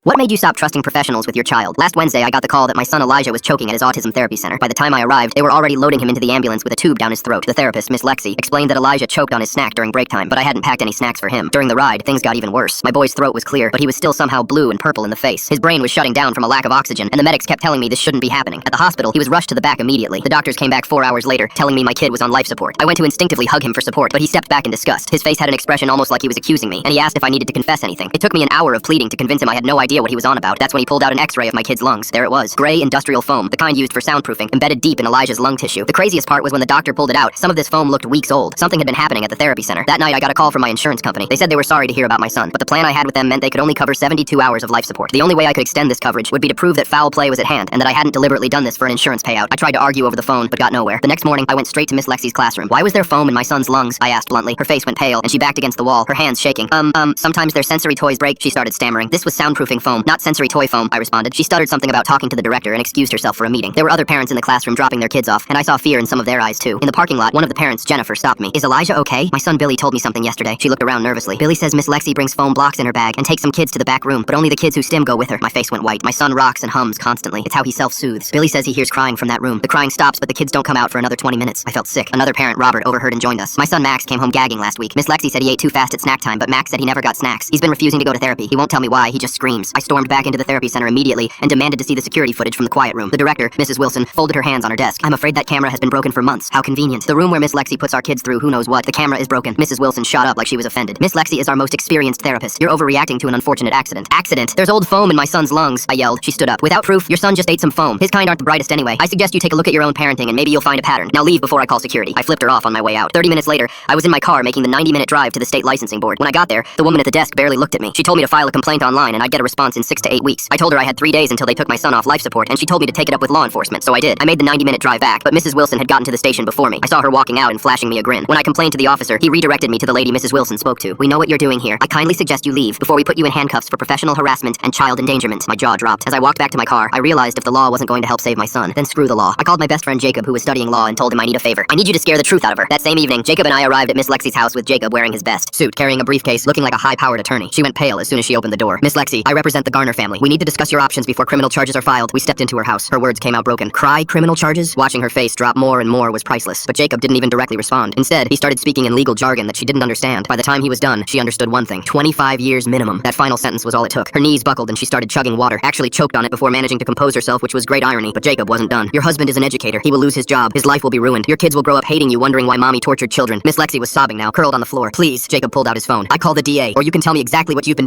What made you stop trusting professionals with your child? Last Wednesday, I got the call that my son Elijah was choking at his autism therapy center. By the time I arrived, they were already loading him into the ambulance with a tube down his throat. The therapist, Miss Lexi, explained that Elijah choked on his snack during break time, but I hadn't packed any snacks for him. During the ride, things got even worse. My boy's throat was clear, but he was still somehow blue and purple in the face. His brain was shutting down from a lack of oxygen, and the medics kept telling me this shouldn't be happening. At the hospital, he was rushed to the back immediately. The doctors came back 4 hours later, telling me my kid was on life support. I went to instinctively hug him for support, but he stepped back in disgust. His face had an expression almost like he was accusing me, and he asked if I needed to confess anything. It took me an hour of pleading to convince him I had no idea what he was on about. That's when he pulled out an X-ray of my kid's lungs. There it was. Gray industrial foam, the kind used for soundproofing, embedded deep in Elijah's lung tissue. The craziest part was when the doctor pulled it out, some of this foam looked weeks old. Something had been happening at the therapy center. That night, I got a call from my insurance company. They said they were sorry to hear about my son, but the plan I had with them meant they could only cover 72 hours of life support. The only way I could extend this coverage would be to prove that foul play was at hand, and that I hadn't deliberately done this for an insurance payout. I tried to argue over the phone, but got nowhere. The next morning, I went straight to Miss Lexi's classroom. Why was there foam in my son's lungs? I asked bluntly. Her face went pale, and she backed against the wall, her hands shaking. Sometimes their sensory toys break, she started stammering. This was soundproofing foam, not sensory toy foam, I responded. She stuttered something about talking to the director and excused herself for a meeting. There were other parents in the classroom dropping their kids off, and I saw fear in some of their eyes too. In the parking lot, one of the parents, Jennifer, stopped me. Is Elijah okay? My son Billy told me something yesterday. She looked around nervously. Billy says Miss Lexi brings foam blocks in her bag and takes some kids to the back room, but only the kids who stim go with her. My face went white. My son rocks and hums constantly. It's how he self-soothes. Billy says he hears crying from that room. The crying stops, but the kids don't come out for another 20 minutes. I felt sick. Another parent, Robert, overheard and joined us. My son Max came home gagging last week. Miss Lexi said he ate too fast at snack time, but Max said he never got snacks. He's been refusing to go to therapy. He won't tell me why. He just screams. I stormed back into the therapy center immediately and demanded to see the security footage from the quiet room. The director, Mrs. Wilson, folded her hands on her desk. I'm afraid that camera has been broken for months. How convenient. The room where Miss Lexi puts our kids through who knows what. The camera is broken. Mrs. Wilson shot up like she was offended. Miss Lexi is our most experienced therapist. You're overreacting to an unfortunate accident. Accident? There's old foam in my son's lungs, I yelled. She stood up. Without proof, your son just ate some foam. His kind aren't the brightest anyway. I suggest you take a look at your own parenting and maybe you'll find a pattern. Now leave before I call security. I flipped her off on my way out. 30 minutes later, I was in my car making the 90-minute drive to the state licensing board. When I got there, the woman at the desk barely looked at me. She told me to file a complaint online and I'd get a response in 6 to 8 weeks. I told her I had 3 days until they took my son off life support and she told me to take it up with law enforcement, so I did. I made the 90-minute drive back, but Mrs. Wilson had gotten to the station before me. I saw her walking out and flashing me a grin. When I complained to the officer, he redirected me to the lady Mrs. Wilson spoke to. We know what you're doing here. I kindly suggest you leave before we put you in handcuffs for professional harassment and child endangerment. My jaw dropped. As I walked back to my car, I realized if the law wasn't going to help save my son, then screw the law. I called my best friend Jacob, who was studying law, and told him I need a favor. I need you to scare the truth out of her. That same evening, Jacob and I arrived at Miss Lexi's house with Jacob wearing his best suit, carrying a briefcase, looking like a high-powered attorney. She went pale as soon as she opened the door. Miss Lexi, I represent the Garner family. We need to discuss your options before criminal charges are filed. We stepped into her house. Her words came out broken. Cry criminal charges? Watching her face drop more and more was priceless. But Jacob didn't even directly respond. Instead, he started speaking in legal jargon that she didn't understand. By the time he was done, she understood one thing. 25 years minimum. That final sentence was all it took. Her knees buckled and she started chugging water. Actually choked on it before managing to compose herself, which was great irony. But Jacob wasn't done. Your husband is an educator. He will lose his job. His life will be ruined. Your kids will grow up hating you, wondering why mommy tortured children. Miss Lexi was sobbing now, curled on the floor. Please, Jacob pulled out his phone. I call the DA, or you can tell me exactly what you've been doing.